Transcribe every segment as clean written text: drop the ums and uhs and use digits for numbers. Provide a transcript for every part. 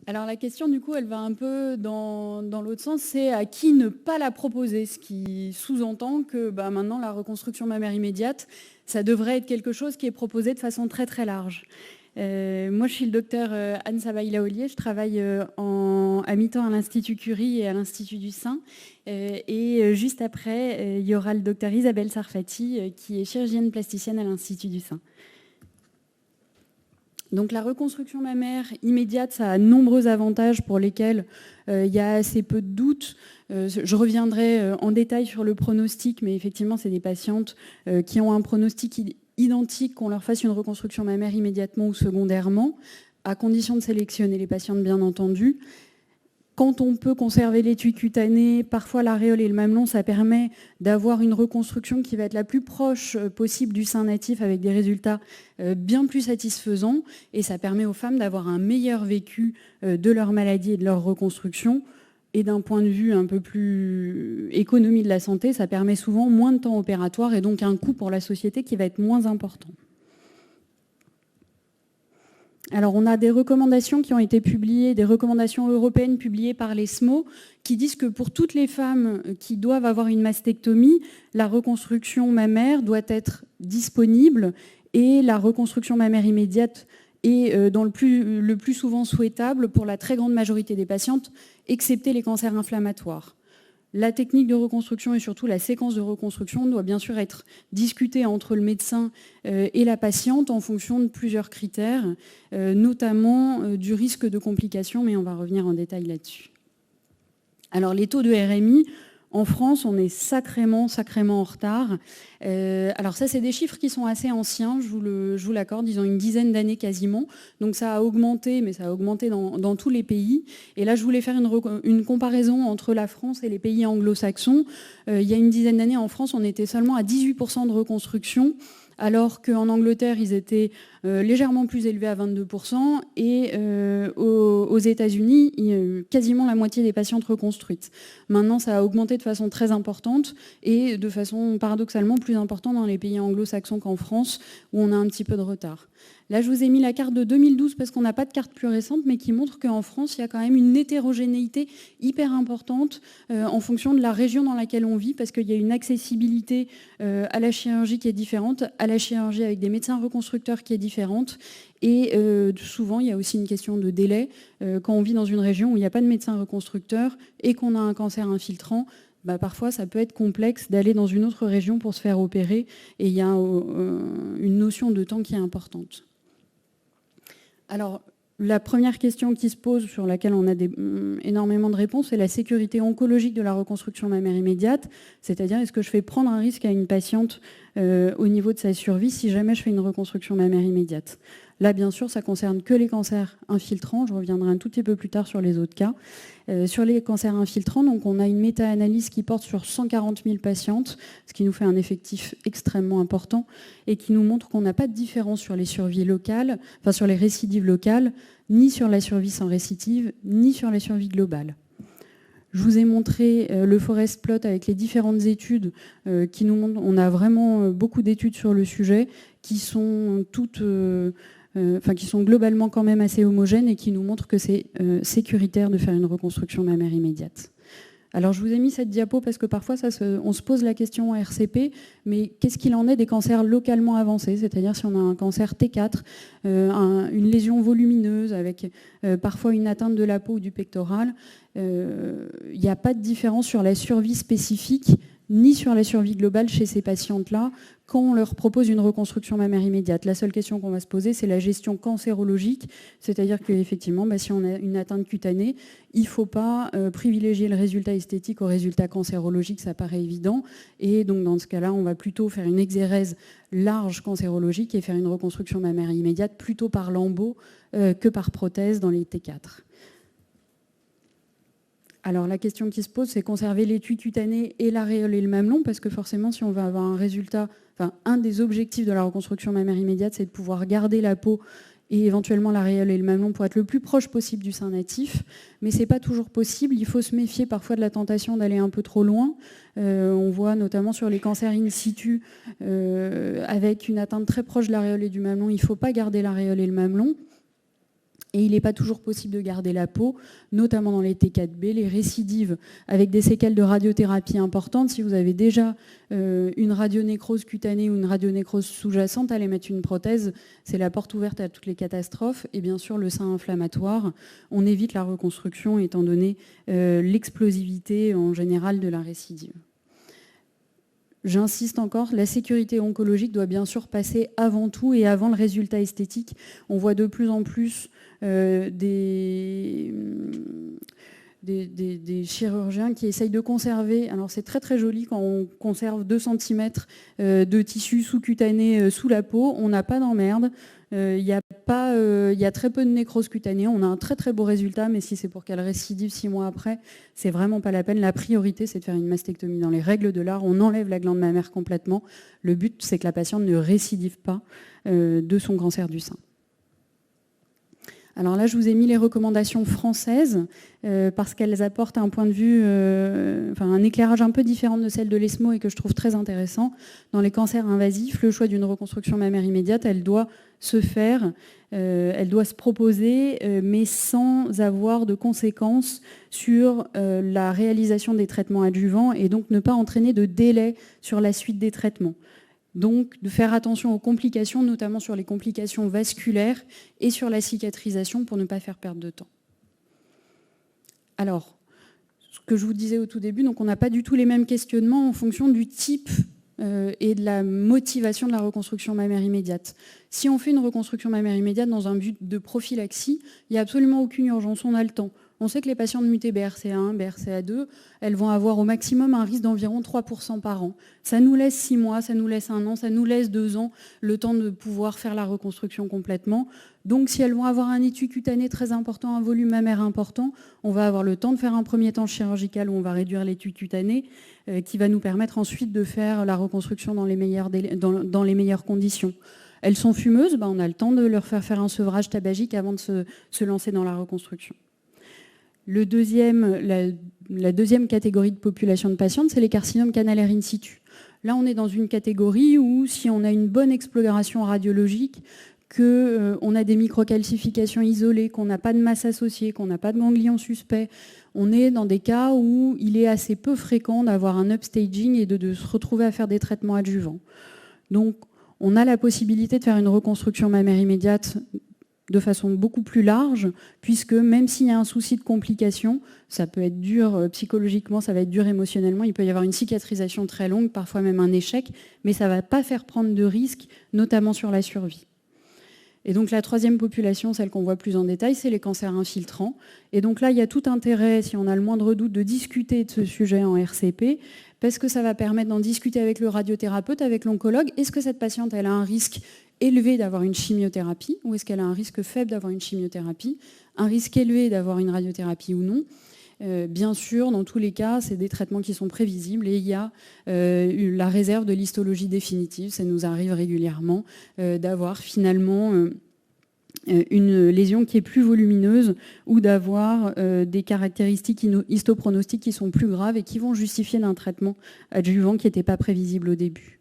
Alors la question, du coup, elle va un peu dans l'autre sens, c'est à qui ne pas la proposer, ce qui sous-entend que maintenant la reconstruction mammaire immédiate, ça devrait être quelque chose qui est proposé de façon très très large. Moi, je suis le docteur Anne Savaïla-Ollier, je travaille à mi-temps à l'Institut Curie et à l'Institut du Sein. Juste après, il y aura le docteur Isabelle Sarfati, qui est chirurgienne plasticienne à l'Institut du Sein. Donc la reconstruction mammaire immédiate, ça a de nombreux avantages pour lesquels il y a assez peu de doutes. Je reviendrai en détail sur le pronostic, mais effectivement, c'est des patientes qui ont un pronostic identique, qu'on leur fasse une reconstruction mammaire immédiatement ou secondairement, à condition de sélectionner les patientes, bien entendu. Quand on peut conserver l'étui cutané, parfois l'aréole et le mamelon, ça permet d'avoir une reconstruction qui va être la plus proche possible du sein natif avec des résultats bien plus satisfaisants. Et ça permet aux femmes d'avoir un meilleur vécu de leur maladie et de leur reconstruction. Et d'un point de vue un peu plus économie de la santé, ça permet souvent moins de temps opératoire et donc un coût pour la société qui va être moins important. Alors, on a des recommandations qui ont été publiées, des recommandations européennes publiées par l'ESMO, qui disent que pour toutes les femmes qui doivent avoir une mastectomie, la reconstruction mammaire doit être disponible et la reconstruction mammaire immédiate est le plus souvent souhaitable pour la très grande majorité des patientes, excepté les cancers inflammatoires. La technique de reconstruction et surtout la séquence de reconstruction doit bien sûr être discutée entre le médecin et la patiente en fonction de plusieurs critères, notamment du risque de complications, mais on va revenir en détail là-dessus. Alors les taux de RMI, en France, on est sacrément en retard. Alors ça, c'est des chiffres qui sont assez anciens, je vous l'accorde, ils ont une dizaine d'années quasiment. Donc ça a augmenté, mais ça a augmenté dans tous les pays. Et là, je voulais faire une comparaison entre la France et les pays anglo-saxons. Il y a une dizaine d'années, en France, on était seulement à 18% de reconstruction, alors qu'en Angleterre, ils étaient légèrement plus élevés à 22%, et aux États-Unis, quasiment la moitié des patientes reconstruites. Maintenant, ça a augmenté de façon très importante, et de façon paradoxalement plus importante dans les pays anglo-saxons qu'en France, où on a un petit peu de retard. Là, je vous ai mis la carte de 2012 parce qu'on n'a pas de carte plus récente, mais qui montre qu'en France, il y a quand même une hétérogénéité hyper importante en fonction de la région dans laquelle on vit, parce qu'il y a une accessibilité à la chirurgie qui est différente, à la chirurgie avec des médecins reconstructeurs qui est différente. Et souvent, il y a aussi une question de délai. Quand on vit dans une région où il n'y a pas de médecin reconstructeur et qu'on a un cancer infiltrant, parfois, ça peut être complexe d'aller dans une autre région pour se faire opérer. Et il y a une notion de temps qui est importante. Alors, la première question qui se pose, sur laquelle on a énormément de réponses, c'est la sécurité oncologique de la reconstruction mammaire immédiate. C'est-à-dire, est-ce que je fais prendre un risque à une patiente au niveau de sa survie si jamais je fais une reconstruction mammaire immédiate? Là, bien sûr, ça ne concerne que les cancers infiltrants. Je reviendrai un tout petit peu plus tard sur les autres cas. Sur les cancers infiltrants, donc, on a une méta-analyse qui porte sur 140 000 patientes, ce qui nous fait un effectif extrêmement important et qui nous montre qu'on n'a pas de différence sur les survies locales, enfin sur les récidives locales, ni sur la survie sans récidive, ni sur la survie globale. Je vous ai montré le forest plot avec les différentes études qui nous montrent. On a vraiment beaucoup d'études sur le sujet qui sont toutes... qui sont globalement quand même assez homogènes et qui nous montrent que c'est sécuritaire de faire une reconstruction mammaire immédiate. Alors, je vous ai mis cette diapo parce que parfois, on se pose la question en RCP, mais qu'est-ce qu'il en est des cancers localement avancés? C'est-à-dire si on a un cancer T4, une lésion volumineuse avec parfois une atteinte de la peau ou du pectoral, il n'y a pas de différence sur la survie spécifique ni sur la survie globale chez ces patientes-là quand on leur propose une reconstruction mammaire immédiate. La seule question qu'on va se poser, c'est la gestion cancérologique, c'est-à-dire qu'effectivement, si on a une atteinte cutanée, il ne faut pas privilégier le résultat esthétique au résultat cancérologique, ça paraît évident, et donc dans ce cas-là, on va plutôt faire une exérèse large cancérologique et faire une reconstruction mammaire immédiate plutôt par lambeau que par prothèse dans les T4. Alors la question qui se pose, c'est conserver l'étui cutané et l'aréole et le mamelon, parce que forcément, si on veut avoir un résultat, un des objectifs de la reconstruction mammaire immédiate, c'est de pouvoir garder la peau et éventuellement l'aréole et le mamelon pour être le plus proche possible du sein natif. Mais ce n'est pas toujours possible. Il faut se méfier parfois de la tentation d'aller un peu trop loin. On voit notamment sur les cancers in situ, avec une atteinte très proche de l'aréole et du mamelon, il ne faut pas garder l'aréole et le mamelon. Et il n'est pas toujours possible de garder la peau, notamment dans les T4B, les récidives avec des séquelles de radiothérapie importantes. Si vous avez déjà une radionécrose cutanée ou une radionécrose sous-jacente, aller mettre une prothèse, c'est la porte ouverte à toutes les catastrophes. Et bien sûr, le sein inflammatoire, on évite la reconstruction étant donné l'explosivité en général de la récidive. J'insiste encore, la sécurité oncologique doit bien sûr passer avant tout et avant le résultat esthétique. On voit de plus en plus des chirurgiens qui essayent de conserver, alors c'est très très joli quand on conserve 2 cm de tissu sous-cutané sous la peau, on n'a pas d'emmerde. Il y a très peu de nécrose cutanée, on a un très très beau résultat, mais si c'est pour qu'elle récidive 6 mois après, c'est vraiment pas la peine. La priorité, c'est de faire une mastectomie. Dans les règles de l'art, on enlève la glande mammaire complètement. Le but, c'est que la patiente ne récidive pas de son cancer du sein. Alors là, je vous ai mis les recommandations françaises parce qu'elles apportent un point de vue, un éclairage un peu différent de celle de l'ESMO et que je trouve très intéressant. Dans les cancers invasifs, le choix d'une reconstruction mammaire immédiate, elle doit se faire, elle doit se proposer, mais sans avoir de conséquences sur la réalisation des traitements adjuvants et donc ne pas entraîner de délai sur la suite des traitements. Donc, de faire attention aux complications, notamment sur les complications vasculaires et sur la cicatrisation pour ne pas faire perdre de temps. Alors, ce que je vous disais au tout début, donc on n'a pas du tout les mêmes questionnements en fonction du type et de la motivation de la reconstruction mammaire immédiate. Si on fait une reconstruction mammaire immédiate dans un but de prophylaxie, il n'y a absolument aucune urgence, on a le temps. On sait que les patientes mutées BRCA1, BRCA2, elles vont avoir au maximum un risque d'environ 3% par an. Ça nous laisse 6 mois, ça nous laisse 1 an, ça nous laisse 2 ans, le temps de pouvoir faire la reconstruction complètement. Donc si elles vont avoir un étui cutané très important, un volume mammaire important, on va avoir le temps de faire un premier temps chirurgical où on va réduire l'étui cutané, qui va nous permettre ensuite de faire la reconstruction dans les meilleures conditions. Elles sont fumeuses, on a le temps de leur faire un sevrage tabagique avant de se lancer dans la reconstruction. La deuxième catégorie de population de patientes, c'est les carcinomes canalaires in situ. Là, on est dans une catégorie où, si on a une bonne exploration radiologique, qu'on a des microcalcifications isolées, qu'on n'a pas de masse associée, qu'on n'a pas de ganglion suspect, on est dans des cas où il est assez peu fréquent d'avoir un upstaging et de se retrouver à faire des traitements adjuvants. Donc, on a la possibilité de faire une reconstruction mammaire immédiate de façon beaucoup plus large, puisque même s'il y a un souci de complication, ça peut être dur psychologiquement, ça va être dur émotionnellement, il peut y avoir une cicatrisation très longue, parfois même un échec, mais ça ne va pas faire prendre de risques, notamment sur la survie. Et donc la troisième population, celle qu'on voit plus en détail, c'est les cancers infiltrants. Et donc là, il y a tout intérêt, si on a le moindre doute, de discuter de ce sujet en RCP, parce que ça va permettre d'en discuter avec le radiothérapeute, avec l'oncologue. Est-ce que cette patiente, elle a un risque élevé d'avoir une chimiothérapie, ou est-ce qu'elle a un risque faible d'avoir une chimiothérapie, un risque élevé d'avoir une radiothérapie ou non? Bien sûr, dans tous les cas, c'est des traitements qui sont prévisibles et il y a la réserve de l'histologie définitive. Ça nous arrive régulièrement d'avoir finalement une lésion qui est plus volumineuse ou d'avoir des caractéristiques histopronostiques qui sont plus graves et qui vont justifier d'un traitement adjuvant qui n'était pas prévisible au début.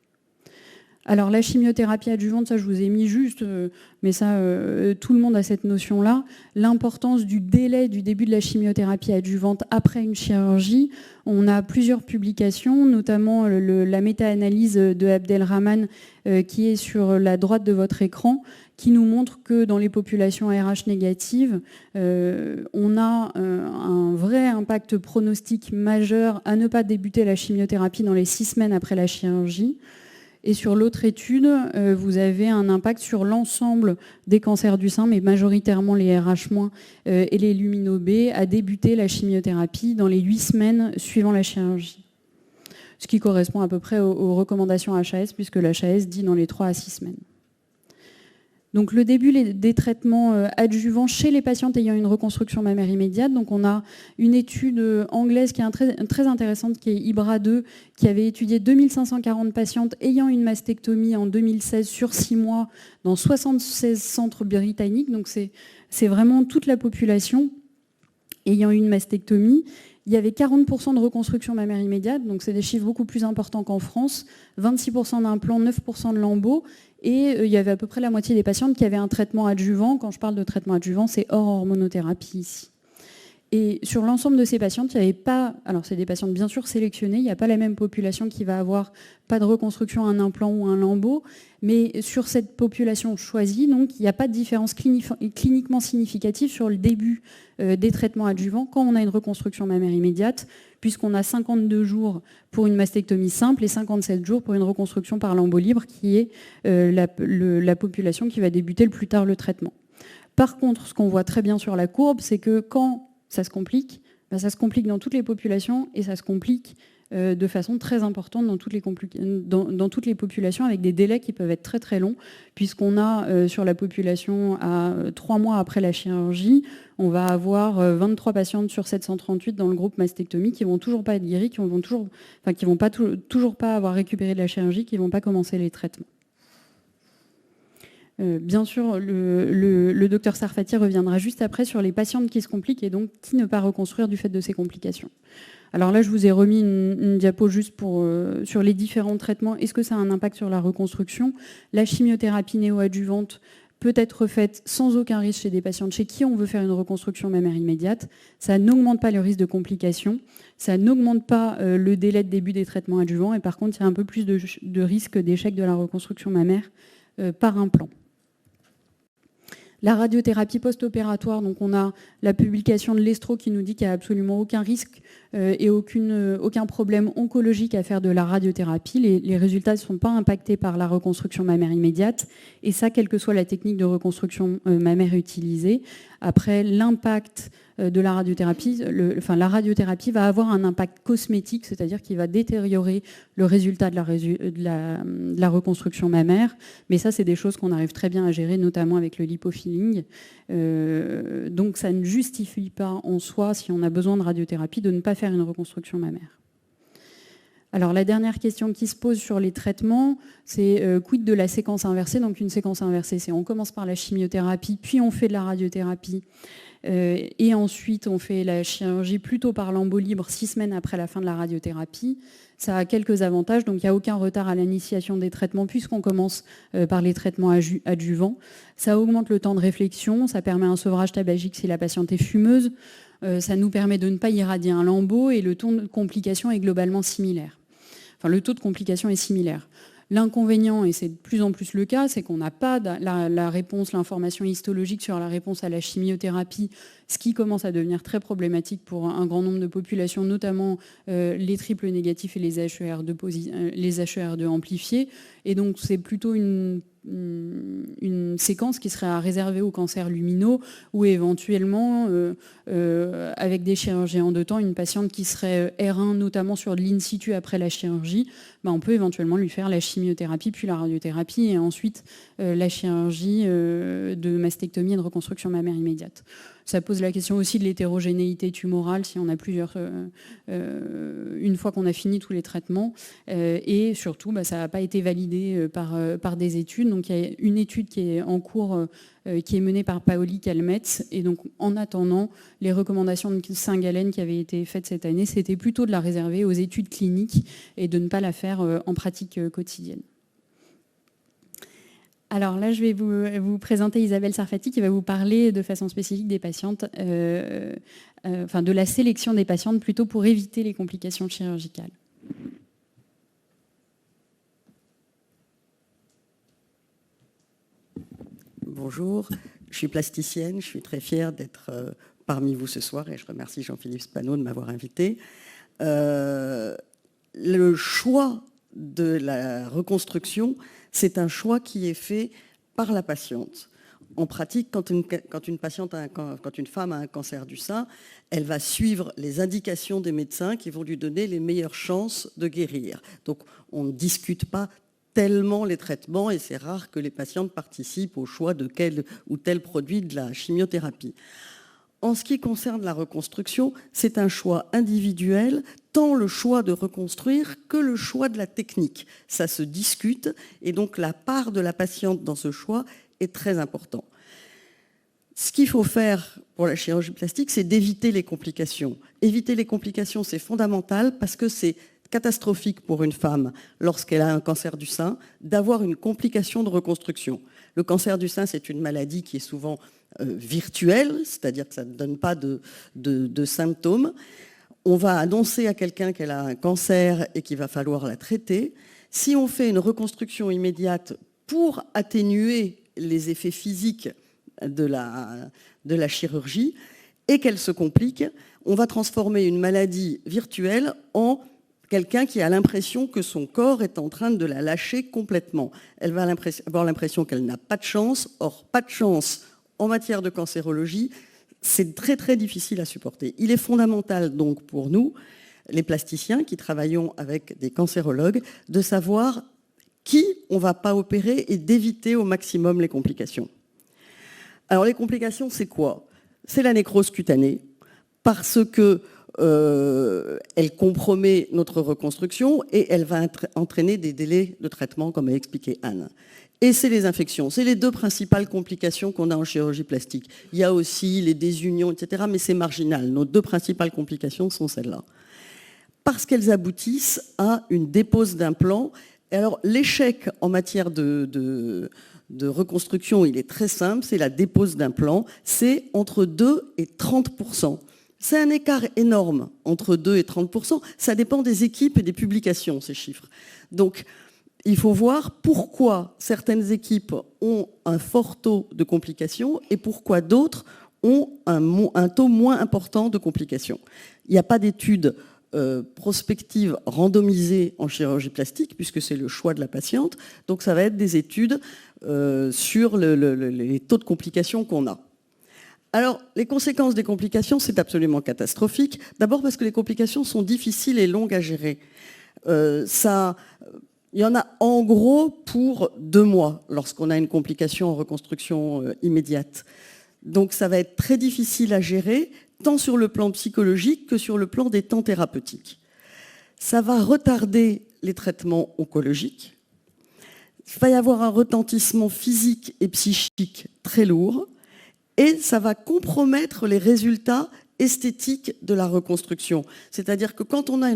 Alors la chimiothérapie adjuvante, ça je vous ai mis juste, mais ça tout le monde a cette notion-là, l'importance du délai du début de la chimiothérapie adjuvante après une chirurgie. On a plusieurs publications, notamment la méta-analyse de Abdelrahman qui est sur la droite de votre écran, qui nous montre que dans les populations RH négatives, on a un vrai impact pronostique majeur à ne pas débuter la chimiothérapie dans les 6 semaines après la chirurgie. Et sur l'autre étude, vous avez un impact sur l'ensemble des cancers du sein, mais majoritairement les RH- et les lumino-B, à débuter la chimiothérapie dans les 8 semaines suivant la chirurgie. Ce qui correspond à peu près aux recommandations HAS, puisque l'HAS dit dans les 3 à 6 semaines. Donc le début des traitements adjuvants chez les patientes ayant une reconstruction mammaire immédiate. Donc on a une étude anglaise qui est très intéressante, qui est IBRA2, qui avait étudié 2540 patientes ayant une mastectomie en 2016 sur 6 mois dans 76 centres britanniques. Donc c'est vraiment toute la population ayant une mastectomie. il y avait 40% de reconstruction mammaire immédiate, donc c'est des chiffres beaucoup plus importants qu'en France, 26% d'implants, 9% de lambeaux, et il y avait à peu près la moitié des patientes qui avaient un traitement adjuvant. Quand je parle de traitement adjuvant, c'est hors hormonothérapie ici. Et sur l'ensemble de ces patientes, il n'y avait pas, alors c'est des patientes bien sûr sélectionnées, il n'y a pas la même population qui va avoir pas de reconstruction, un implant ou un lambeau, mais sur cette population choisie, donc, il n'y a pas de différence cliniquement significative sur le début des traitements adjuvants quand on a une reconstruction mammaire immédiate, puisqu'on a 52 jours pour une mastectomie simple et 57 jours pour une reconstruction par lambeau libre, qui est la population qui va débuter le plus tard le traitement. Par contre, ce qu'on voit très bien sur la courbe, c'est que quand ça se complique dans toutes les populations et ça se complique de façon très importante dans toutes les populations, avec des délais qui peuvent être très très longs, puisqu'on a sur la population à 3 mois après la chirurgie, on va avoir 23 patientes sur 738 dans le groupe mastectomie qui vont toujours pas être guéries, qui vont toujours pas avoir récupéré de la chirurgie, qui vont pas commencer les traitements. Bien sûr, le docteur Sarfati reviendra juste après sur les patientes qui se compliquent et donc qui ne pas reconstruire du fait de ces complications. Alors là, je vous ai remis une diapo juste sur les différents traitements. Est-ce que ça a un impact sur la reconstruction? La chimiothérapie néoadjuvante peut être faite sans aucun risque chez des patientes chez qui on veut faire une reconstruction mammaire immédiate. Ça n'augmente pas le risque de complications, ça n'augmente pas le délai de début des traitements adjuvants et par contre, il y a un peu plus de risque d'échec de la reconstruction mammaire par implant. La radiothérapie post-opératoire, donc on a la publication de l'Estro qui nous dit qu'il n'y a absolument aucun risque et aucun problème oncologique à faire de la radiothérapie. Les résultats ne sont pas impactés par la reconstruction mammaire immédiate, et ça, quelle que soit la technique de reconstruction mammaire utilisée. Après, l'impact de la radiothérapie, la radiothérapie va avoir un impact cosmétique, c'est-à-dire qu'il va détériorer le résultat de la reconstruction mammaire. Mais ça, c'est des choses qu'on arrive très bien à gérer, notamment avec le lipofilling. Donc ça ne justifie pas en soi, si on a besoin de radiothérapie, de ne pas faire une reconstruction mammaire. Alors la dernière question qui se pose sur les traitements, c'est quid de la séquence inversée. Donc une séquence inversée, c'est on commence par la chimiothérapie, puis on fait de la radiothérapie, et ensuite on fait la chirurgie plutôt par lambeau libre 6 semaines après la fin de la radiothérapie. Ça a quelques avantages, donc il n'y a aucun retard à l'initiation des traitements puisqu'on commence par les traitements adjuvants. Ça augmente le temps de réflexion, ça permet un sevrage tabagique si la patiente est fumeuse, ça nous permet de ne pas irradier un lambeau et le taux de complication est globalement similaire. Enfin, le taux de complication est similaire. L'inconvénient, et c'est de plus en plus le cas, c'est qu'on n'a pas la réponse, l'information histologique sur la réponse à la chimiothérapie, ce qui commence à devenir très problématique pour un grand nombre de populations, notamment les triples négatifs et les HER2 amplifiés. Et donc, c'est plutôt une séquence qui serait à réserver aux cancers luminaux ou éventuellement, avec des chirurgies en 2 temps, une patiente qui serait R1, notamment sur de l'in situ après la chirurgie, on peut éventuellement lui faire la chimiothérapie, puis la radiothérapie et ensuite la chirurgie de mastectomie et de reconstruction mammaire immédiate. Ça pose la question aussi de l'hétérogénéité tumorale si on a plusieurs, une fois qu'on a fini tous les traitements. Et surtout, ça n'a pas été validé par des études. Donc il y a une étude qui est en cours, qui est menée par Paoli Calmetz. Et donc en attendant, les recommandations de Saint-Galen qui avaient été faites cette année, c'était plutôt de la réserver aux études cliniques et de ne pas la faire en pratique quotidienne. Alors là, je vais vous présenter Isabelle Sarfati qui va vous parler de façon spécifique des patientes, de la sélection des patientes plutôt pour éviter les complications chirurgicales. Bonjour, je suis plasticienne, je suis très fière d'être parmi vous ce soir et je remercie Jean-Philippe Spano de m'avoir invité. Le choix de la reconstruction, c'est un choix qui est fait par la patiente. En pratique, quand une femme a un cancer du sein, elle va suivre les indications des médecins qui vont lui donner les meilleures chances de guérir. Donc, on ne discute pas tellement les traitements et c'est rare que les patientes participent au choix de tel ou tel produit de la chimiothérapie. En ce qui concerne la reconstruction, c'est un choix individuel, tant le choix de reconstruire que le choix de la technique. Ça se discute et donc la part de la patiente dans ce choix est très important. Ce qu'il faut faire pour la chirurgie plastique, c'est d'éviter les complications. Éviter les complications, c'est fondamental parce que c'est catastrophique pour une femme, lorsqu'elle a un cancer du sein, d'avoir une complication de reconstruction. Le cancer du sein, c'est une maladie qui est souvent virtuelle, c'est-à-dire que ça ne donne pas de symptômes. On va annoncer à quelqu'un qu'elle a un cancer et qu'il va falloir la traiter. Si on fait une reconstruction immédiate pour atténuer les effets physiques de la chirurgie et qu'elle se complique, on va transformer une maladie virtuelle en quelqu'un qui a l'impression que son corps est en train de la lâcher complètement. Elle va avoir l'impression qu'elle n'a pas de chance. Or, pas de chance en matière de cancérologie, c'est très très difficile à supporter. Il est fondamental donc pour nous, les plasticiens qui travaillons avec des cancérologues, de savoir qui on ne va pas opérer et d'éviter au maximum les complications. Alors les complications, c'est quoi? C'est la nécrose cutanée, parce que elle compromet notre reconstruction et elle va entraîner des délais de traitement, comme a expliqué Anne. Et c'est les infections. C'est les deux principales complications qu'on a en chirurgie plastique. Il y a aussi les désunions, etc., mais c'est marginal. Nos deux principales complications sont celles-là. Parce qu'elles aboutissent à une dépose d'implants. Alors, l'échec en matière de reconstruction, il est très simple, c'est la dépose d'implants. C'est entre 2 et 30%. C'est un écart énorme entre 2 et 30%. Ça dépend des équipes et des publications, ces chiffres. Donc, il faut voir pourquoi certaines équipes ont un fort taux de complications et pourquoi d'autres ont un taux moins important de complications. Il n'y a pas d'études prospectives randomisées en chirurgie plastique, puisque c'est le choix de la patiente. Donc, ça va être des études sur les taux de complications qu'on a. Alors, les conséquences des complications, c'est absolument catastrophique. D'abord parce que les complications sont difficiles et longues à gérer. Il y en a en gros pour 2 mois lorsqu'on a une complication en reconstruction immédiate. Donc ça va être très difficile à gérer, tant sur le plan psychologique que sur le plan des temps thérapeutiques. Ça va retarder les traitements oncologiques. Il va y avoir un retentissement physique et psychique très lourd. Et ça va compromettre les résultats esthétiques de la reconstruction. C'est-à-dire que quand on a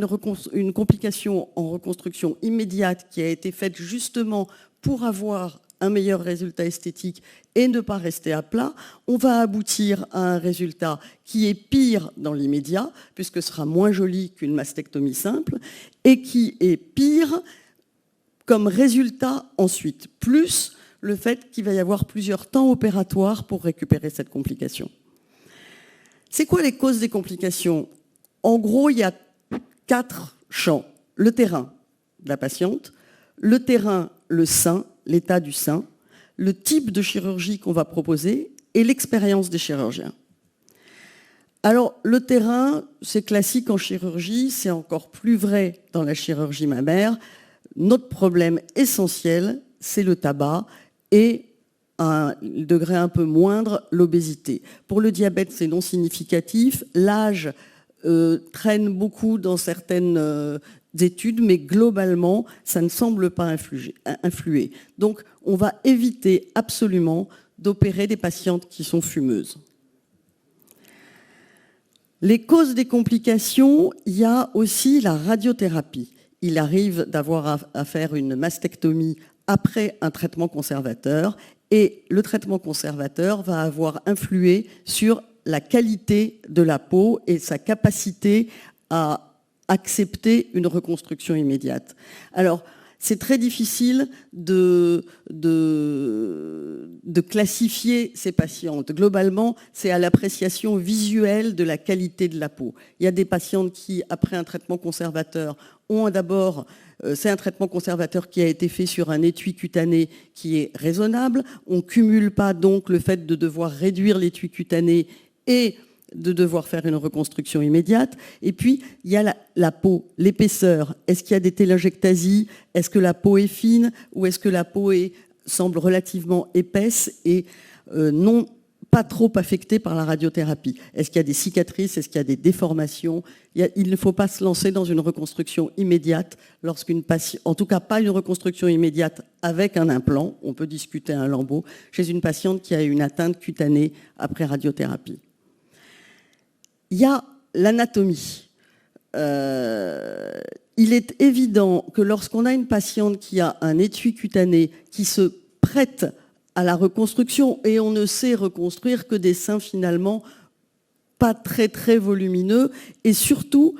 une complication en reconstruction immédiate qui a été faite justement pour avoir un meilleur résultat esthétique et ne pas rester à plat, on va aboutir à un résultat qui est pire dans l'immédiat, puisque ce sera moins joli qu'une mastectomie simple, et qui est pire comme résultat ensuite, plus le fait qu'il va y avoir plusieurs temps opératoires pour récupérer cette complication. C'est quoi les causes des complications? En gros, il y a 4 champs. Le terrain de la patiente, le terrain, le sein, l'état du sein, le type de chirurgie qu'on va proposer et l'expérience des chirurgiens. Alors, le terrain, c'est classique en chirurgie, c'est encore plus vrai dans la chirurgie mammaire. Notre problème essentiel, c'est le tabac et à un degré un peu moindre, l'obésité. Pour le diabète, c'est non significatif. L'âge traîne beaucoup dans certaines études, mais globalement, ça ne semble pas influer. Donc, on va éviter absolument d'opérer des patientes qui sont fumeuses. Les causes des complications, il y a aussi la radiothérapie. Il arrive d'avoir à faire une mastectomie après un traitement conservateur. Et le traitement conservateur va avoir influé sur la qualité de la peau et sa capacité à accepter une reconstruction immédiate. Alors, c'est très difficile de classifier ces patientes. Globalement, c'est à l'appréciation visuelle de la qualité de la peau. Il y a des patientes qui, après un traitement conservateur, ont d'abord... C'est un traitement conservateur qui a été fait sur un étui cutané qui est raisonnable. On ne cumule pas donc le fait de devoir réduire l'étui cutané et de devoir faire une reconstruction immédiate. Et puis, il y a la peau, l'épaisseur. Est-ce qu'il y a des télangiectasies? Est-ce que la peau est fine? Ou est-ce que la peau semble relativement épaisse et non pas trop affecté par la radiothérapie. Est-ce qu'il y a des cicatrices? Est-ce qu'il y a des déformations? Il ne faut pas se lancer dans une reconstruction immédiate lorsqu'une patiente, en tout cas pas une reconstruction immédiate avec un implant, on peut discuter un lambeau, chez une patiente qui a une atteinte cutanée après radiothérapie. Il y a l'anatomie. Il est évident que lorsqu'on a une patiente qui a un étui cutané qui se prête à la reconstruction, et on ne sait reconstruire que des seins finalement pas très très volumineux, et surtout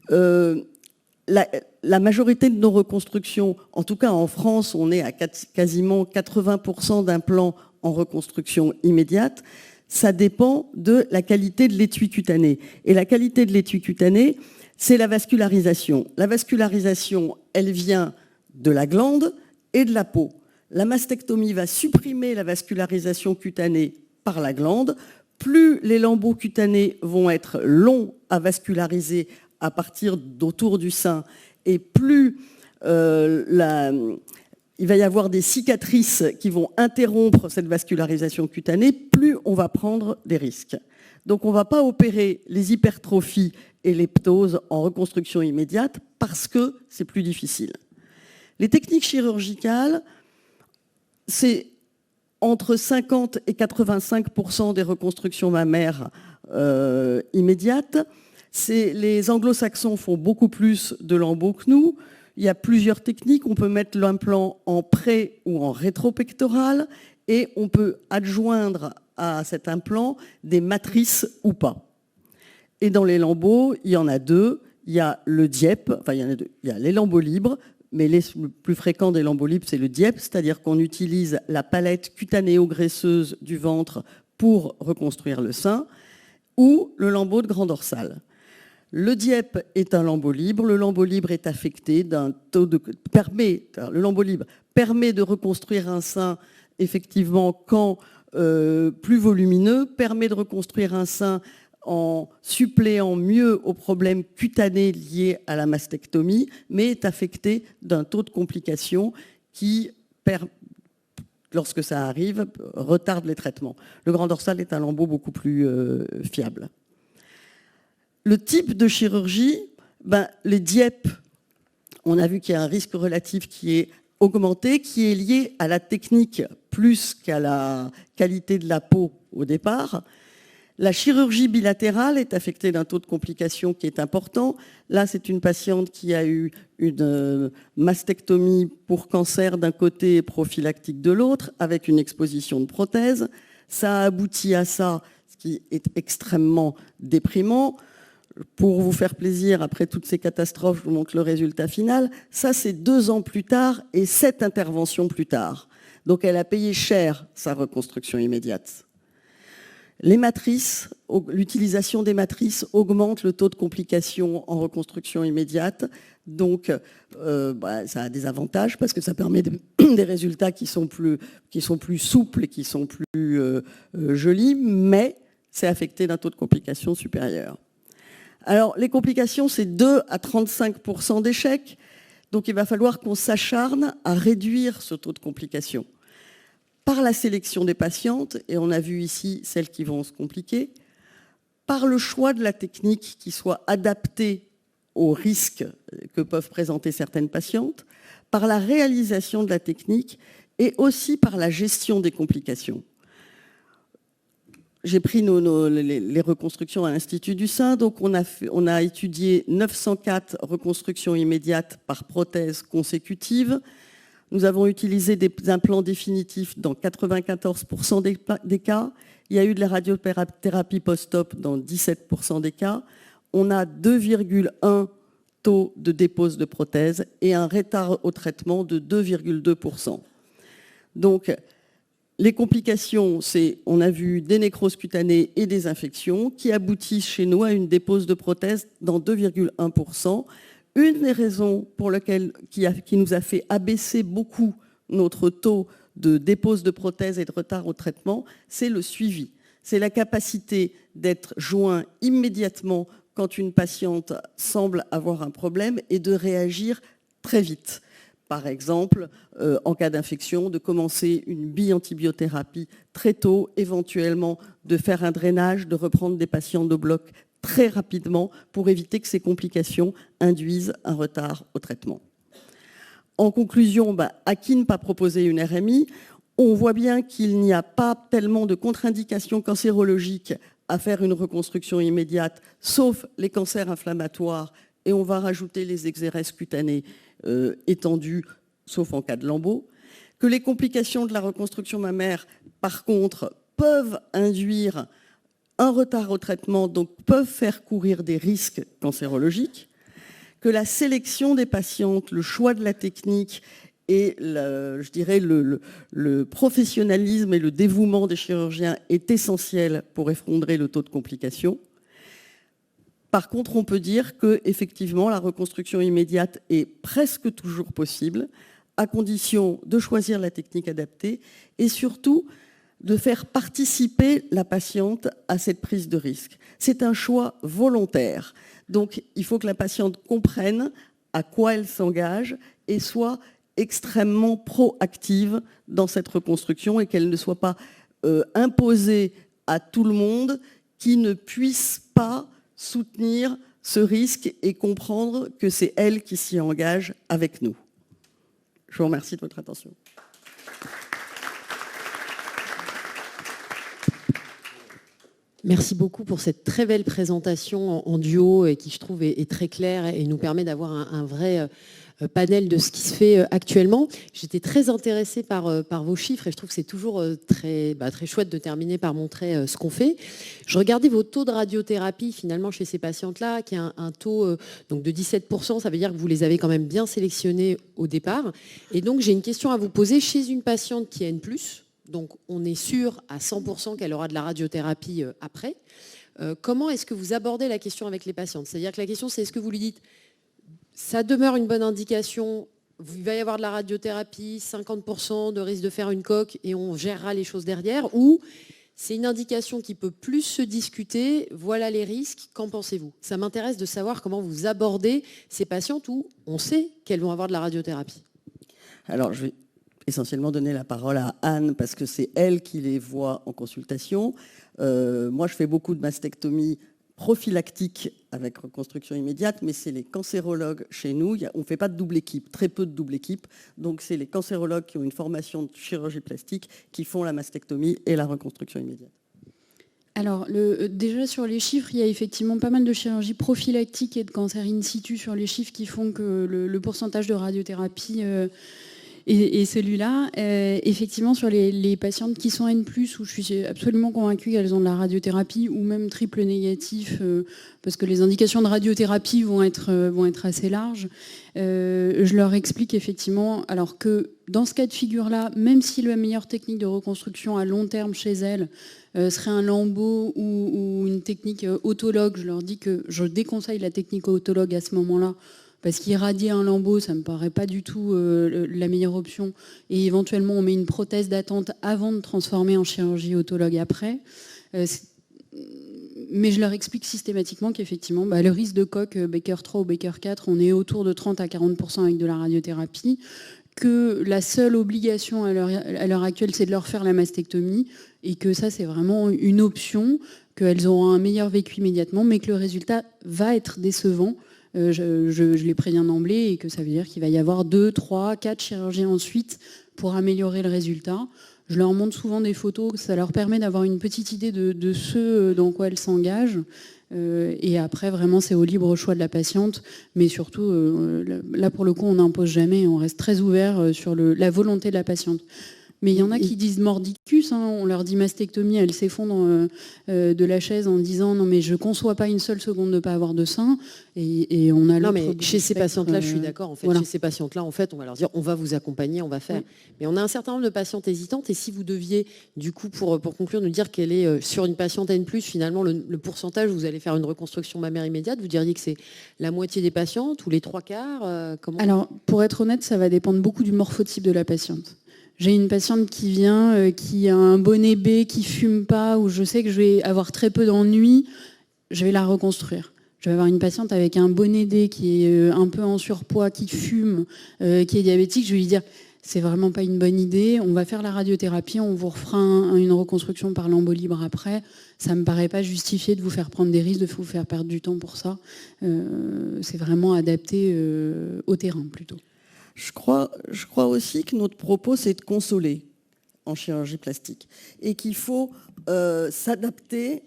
la majorité de nos reconstructions, en tout cas en France, on est à quasiment 80% d'implants en reconstruction immédiate, ça dépend de la qualité de l'étui cutané. Et la qualité de l'étui cutané, c'est la vascularisation. La vascularisation, elle vient de la glande et de la peau. La mastectomie va supprimer la vascularisation cutanée par la glande. Plus les lambeaux cutanés vont être longs à vasculariser à partir d'autour du sein, et plus il va y avoir des cicatrices qui vont interrompre cette vascularisation cutanée, plus on va prendre des risques. Donc on ne va pas opérer les hypertrophies et les ptoses en reconstruction immédiate parce que c'est plus difficile. Les techniques chirurgicales, c'est entre 50 et 85% des reconstructions mammaires immédiates. Les anglo-saxons font beaucoup plus de lambeaux que nous. Il y a plusieurs techniques. On peut mettre l'implant en pré ou en rétropectoral, et on peut adjoindre à cet implant des matrices ou pas. Et dans les lambeaux, il y en a deux. Il y a le DIEP, enfin il y en a deux. Il y a les lambeaux libres, mais le plus fréquent des lambeaux libres, c'est le DIEP, c'est-à-dire qu'on utilise la palette cutanéo-graisseuse du ventre pour reconstruire le sein, ou le lambeau de grand dorsal. Le DIEP est un lambeau libre. Le lambeau libre est affecté d'un taux de... Le lambeau libre permet de reconstruire un sein, effectivement, quand plus volumineux, permet de reconstruire un sein en suppléant mieux aux problèmes cutanés liés à la mastectomie, mais est affecté d'un taux de complications qui, lorsque ça arrive, retarde les traitements. Le grand dorsal est un lambeau beaucoup plus fiable. Le type de chirurgie, les DIEP, on a vu qu'il y a un risque relatif qui est augmenté, qui est lié à la technique plus qu'à la qualité de la peau au départ. La chirurgie bilatérale est affectée d'un taux de complication qui est important. Là, c'est une patiente qui a eu une mastectomie pour cancer d'un côté et prophylactique de l'autre, avec une exposition de prothèse. Ça a abouti à ça, ce qui est extrêmement déprimant. Pour vous faire plaisir, après toutes ces catastrophes, je vous montre le résultat final. Ça, c'est 2 ans plus tard et 7 interventions plus tard. Donc, elle a payé cher sa reconstruction immédiate. Les matrices, l'utilisation des matrices augmente le taux de complications en reconstruction immédiate. Donc, ça a des avantages parce que ça permet des résultats qui sont plus souples et qui sont plus jolis, mais c'est affecté d'un taux de complications supérieur. Alors, les complications, c'est 2 à 35% d'échecs. Donc, il va falloir qu'on s'acharne à réduire ce taux de complications par la sélection des patientes, et on a vu ici celles qui vont se compliquer, par le choix de la technique qui soit adaptée aux risques que peuvent présenter certaines patientes, par la réalisation de la technique et aussi par la gestion des complications. J'ai pris les reconstructions à l'Institut du sein, donc on a étudié 904 reconstructions immédiates par prothèse consécutive. Nous avons utilisé des implants définitifs dans 94% des cas. Il y a eu de la radiothérapie post-op dans 17% des cas. On a 2,1 taux de dépose de prothèse et un retard au traitement de 2,2%. Donc, les complications, on a vu des nécroses cutanées et des infections qui aboutissent chez nous à une dépose de prothèse dans 2,1%. Une des raisons pour lesquelles, qui nous a fait abaisser beaucoup notre taux de dépose de prothèse et de retard au traitement, c'est le suivi. C'est la capacité d'être joint immédiatement quand une patiente semble avoir un problème et de réagir très vite. par exemple, en cas d'infection, de commencer une bi-antibiothérapie très tôt, éventuellement de faire un drainage, de reprendre des patients de bloc très rapidement pour éviter que ces complications induisent un retard au traitement. En conclusion, à qui ne pas proposer une RMI ? On voit bien qu'il n'y a pas tellement de contre-indications cancérologiques à faire une reconstruction immédiate, sauf les cancers inflammatoires, et on va rajouter les exérèses cutanés étendus, sauf en cas de lambeaux. Que les complications de la reconstruction mammaire, par contre, peuvent induire un retard au traitement, donc peuvent faire courir des risques cancérologiques. Que la sélection des patientes, le choix de la technique et je dirais le professionnalisme et le dévouement des chirurgiens est essentiel pour effondrer le taux de complications. Par contre, on peut dire qu'effectivement, la reconstruction immédiate est presque toujours possible, à condition de choisir la technique adaptée et surtout de faire participer la patiente à cette prise de risque. C'est un choix volontaire. Donc, il faut que la patiente comprenne à quoi elle s'engage et soit extrêmement proactive dans cette reconstruction et qu'elle ne soit pas imposée à tout le monde qui ne puisse pas soutenir ce risque et comprendre que c'est elle qui s'y engage avec nous. Je vous remercie de votre attention. Merci beaucoup pour cette très belle présentation en duo et qui, je trouve, est très claire et nous permet d'avoir un vrai panel de ce qui se fait actuellement. J'étais très intéressée par vos chiffres et je trouve que c'est toujours très chouette de terminer par montrer ce qu'on fait. Je regardais vos taux de radiothérapie finalement chez ces patientes-là, qui a un taux donc de 17%, ça veut dire que vous les avez quand même bien sélectionnés au départ. Et donc j'ai une question à vous poser. Chez une patiente qui a N+, donc on est sûr à 100% qu'elle aura de la radiothérapie après, comment est-ce que vous abordez la question avec les patientes ? C'est-à-dire que la question c'est, est-ce que vous lui dites ça demeure une bonne indication, il va y avoir de la radiothérapie, 50% de risque de faire une coque et on gérera les choses derrière, ou c'est une indication qui peut plus se discuter, voilà les risques, qu'en pensez-vous ? Ça m'intéresse de savoir comment vous abordez ces patientes où on sait qu'elles vont avoir de la radiothérapie. Alors, je vais essentiellement donner la parole à Anne parce que c'est elle qui les voit en consultation. Moi, je fais beaucoup de mastectomie prophylactique avec reconstruction immédiate, mais c'est les cancérologues chez nous. On ne fait pas de double équipe, très peu de double équipe. Donc, c'est les cancérologues qui ont une formation de chirurgie plastique qui font la mastectomie et la reconstruction immédiate. Alors, déjà sur les chiffres, il y a effectivement pas mal de chirurgie prophylactique et de cancer in situ sur les chiffres qui font que le pourcentage de radiothérapie est celui-là. Effectivement, sur les patientes qui sont N+, où je suis absolument convaincue qu'elles ont de la radiothérapie, ou même triple négatif, parce que les indications de radiothérapie vont être assez larges, je leur explique effectivement, alors que dans ce cas de figure-là, même si la meilleure technique de reconstruction à long terme chez elles serait un lambeau ou une technique autologue, je leur dis que je déconseille la technique autologue à ce moment-là, parce qu'irradier un lambeau, ça ne me paraît pas du tout la meilleure option. Et éventuellement, on met une prothèse d'attente avant de transformer en chirurgie autologue après. Mais je leur explique systématiquement qu'effectivement, le risque de coque Baker 3 ou Baker 4, on est autour de 30 à 40% avec de la radiothérapie, que la seule obligation à l'heure actuelle, c'est de leur faire la mastectomie, et que ça, c'est vraiment une option, qu'elles auront un meilleur vécu immédiatement, mais que le résultat va être décevant. Je les préviens d'emblée et que ça veut dire qu'il va y avoir 2, 3, 4 chirurgies ensuite pour améliorer le résultat. Je leur montre souvent des photos, ça leur permet d'avoir une petite idée de ce dans quoi elles s'engagent. Et après, vraiment, c'est au libre choix de la patiente. Mais surtout, là, pour le coup, on n'impose jamais. On reste très ouvert sur la volonté de la patiente. Mais il y en a qui disent mordicus, on leur dit mastectomie, elles s'effondrent de la chaise en disant non mais je ne conçois pas une seule seconde de ne pas avoir de sein. Et on a non mais chez ces patientes-là, je suis d'accord. En fait, voilà. Chez ces patientes-là, en fait, on va leur dire on va vous accompagner, on va faire. Oui. Mais on a un certain nombre de patientes hésitantes. Et si vous deviez, du coup, pour conclure, nous dire qu'elle est sur une patiente N+, finalement, le pourcentage où vous allez faire une reconstruction mammaire immédiate, vous diriez que c'est la moitié des patientes ou les 3/4 comment... Alors, pour être honnête, ça va dépendre beaucoup du morphotype de la patiente. J'ai une patiente qui vient, qui a un bonnet B, qui fume pas, où je sais que je vais avoir très peu d'ennuis, je vais la reconstruire. Je vais avoir une patiente avec un bonnet D qui est un peu en surpoids, qui fume, qui est diabétique. Je vais lui dire, c'est vraiment pas une bonne idée. On va faire la radiothérapie, on vous refera une reconstruction par lambeau libre après. Ça me paraît pas justifié de vous faire prendre des risques, de vous faire perdre du temps pour ça. C'est vraiment adapté au terrain plutôt. Je crois aussi que notre propos, c'est de consoler en chirurgie plastique et qu'il faut s'adapter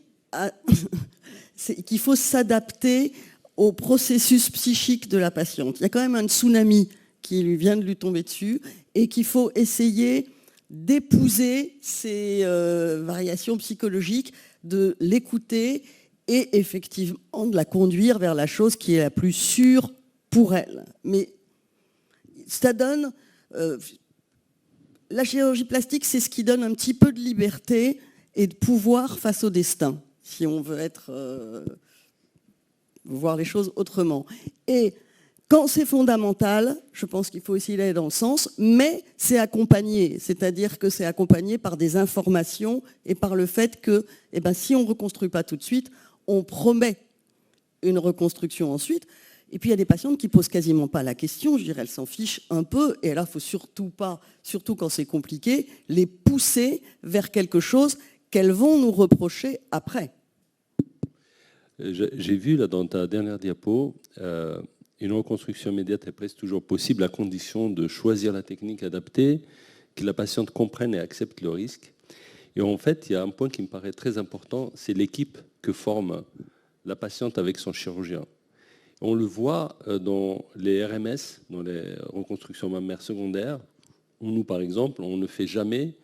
qu'il faut s'adapter au processus psychique de la patiente. Il y a quand même un tsunami qui vient de lui tomber dessus et qu'il faut essayer d'épouser ces variations psychologiques, de l'écouter et effectivement de la conduire vers la chose qui est la plus sûre pour elle. Mais ça donne... la chirurgie plastique, c'est ce qui donne un petit peu de liberté et de pouvoir face au destin, si on veut voir les choses autrement. Et quand c'est fondamental, je pense qu'il faut aussi aller dans le sens, mais c'est accompagné, c'est-à-dire que c'est accompagné par des informations et par le fait que si on ne reconstruit pas tout de suite, on promet une reconstruction ensuite. Et puis il y a des patientes qui ne posent quasiment pas la question, je dirais, elles s'en fichent un peu, et là il ne faut surtout pas, surtout quand c'est compliqué, les pousser vers quelque chose qu'elles vont nous reprocher après. J'ai vu là dans ta dernière diapo, une reconstruction immédiate est presque toujours possible à condition de choisir la technique adaptée, que la patiente comprenne et accepte le risque. Et en fait, il y a un point qui me paraît très important, c'est l'équipe que forme la patiente avec son chirurgien. On le voit dans les RMS, dans les reconstructions mammaires secondaires, où nous, par exemple, on ne fait jamais,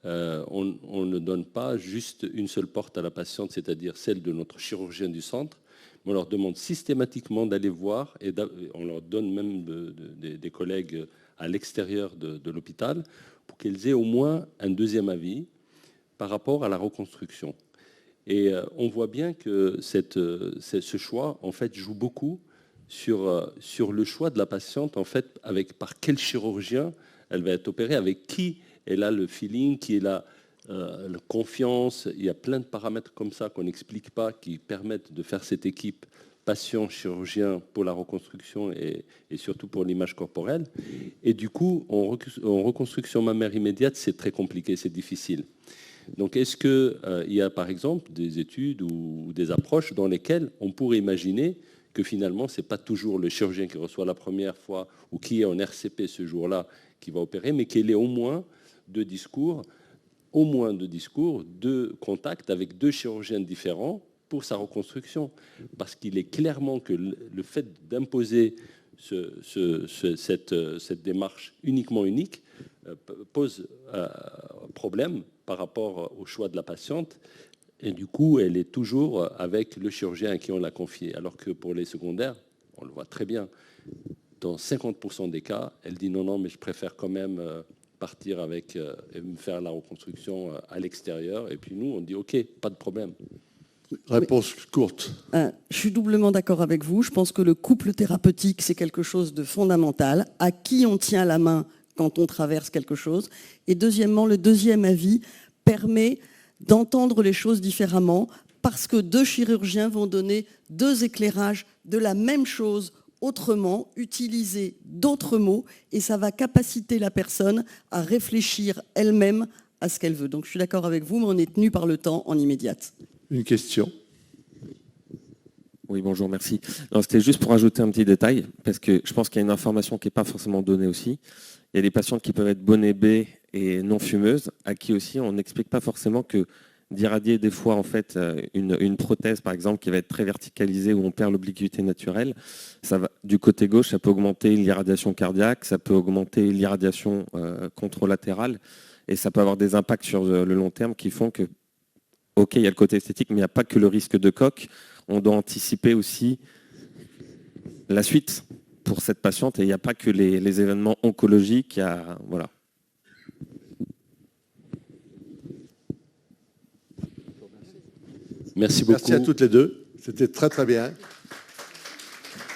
on ne donne pas juste une seule porte à la patiente, c'est-à-dire celle de notre chirurgien du centre, mais on leur demande systématiquement d'aller voir, et on leur donne même des collègues à l'extérieur de l'hôpital, pour qu'elles aient au moins un deuxième avis par rapport à la reconstruction. Et on voit bien que ce choix, en fait, joue beaucoup sur le choix de la patiente, en fait, par quel chirurgien elle va être opérée, avec qui elle a le feeling, qui est la confiance. Il y a plein de paramètres comme ça qu'on n'explique pas, qui permettent de faire cette équipe patient-chirurgien pour la reconstruction et surtout pour l'image corporelle. Et du coup, en reconstruction mammaire immédiate, c'est très compliqué, c'est difficile. Donc, est-ce qu'il y a, par exemple, des études ou des approches dans lesquelles on pourrait imaginer que finalement, ce n'est pas toujours le chirurgien qui reçoit la première fois ou qui est en RCP ce jour-là qui va opérer, mais qu'il ait au moins deux discours, deux contacts avec deux chirurgiens différents pour sa reconstruction. Parce qu'il est clairement que le fait d'imposer cette démarche uniquement unique pose problème par rapport au choix de la patiente. Et du coup, elle est toujours avec le chirurgien à qui on l'a confié. Alors que pour les secondaires, on le voit très bien, dans 50% des cas, elle dit non, mais je préfère quand même partir avec et me faire la reconstruction à l'extérieur. Et puis nous, on dit OK, pas de problème. Réponse courte. Je suis doublement d'accord avec vous. Je pense que le couple thérapeutique, c'est quelque chose de fondamental. À qui on tient la main quand on traverse quelque chose. Et deuxièmement, le deuxième avis permet d'entendre les choses différemment parce que deux chirurgiens vont donner deux éclairages de la même chose autrement, utiliser d'autres mots, et ça va capaciter la personne à réfléchir elle-même à ce qu'elle veut. Donc je suis d'accord avec vous, mais on est tenu par le temps en immédiate. Une question. Oui, bonjour, merci. C'était juste pour ajouter un petit détail, parce que je pense qu'il y a une information qui n'est pas forcément donnée aussi. Il y a des patientes qui peuvent être bonnet B et non fumeuses, à qui aussi on n'explique pas forcément que d'irradier des fois en fait une prothèse par exemple qui va être très verticalisée où on perd l'obliquité naturelle, ça va, du côté gauche, ça peut augmenter l'irradiation cardiaque, ça peut augmenter l'irradiation contralatérale et ça peut avoir des impacts sur le long terme qui font que, ok, il y a le côté esthétique, mais il n'y a pas que le risque de coque, on doit anticiper aussi la suite pour cette patiente et il n'y a pas que les événements oncologiques, voilà. Merci beaucoup. Merci à toutes les deux. C'était très très bien.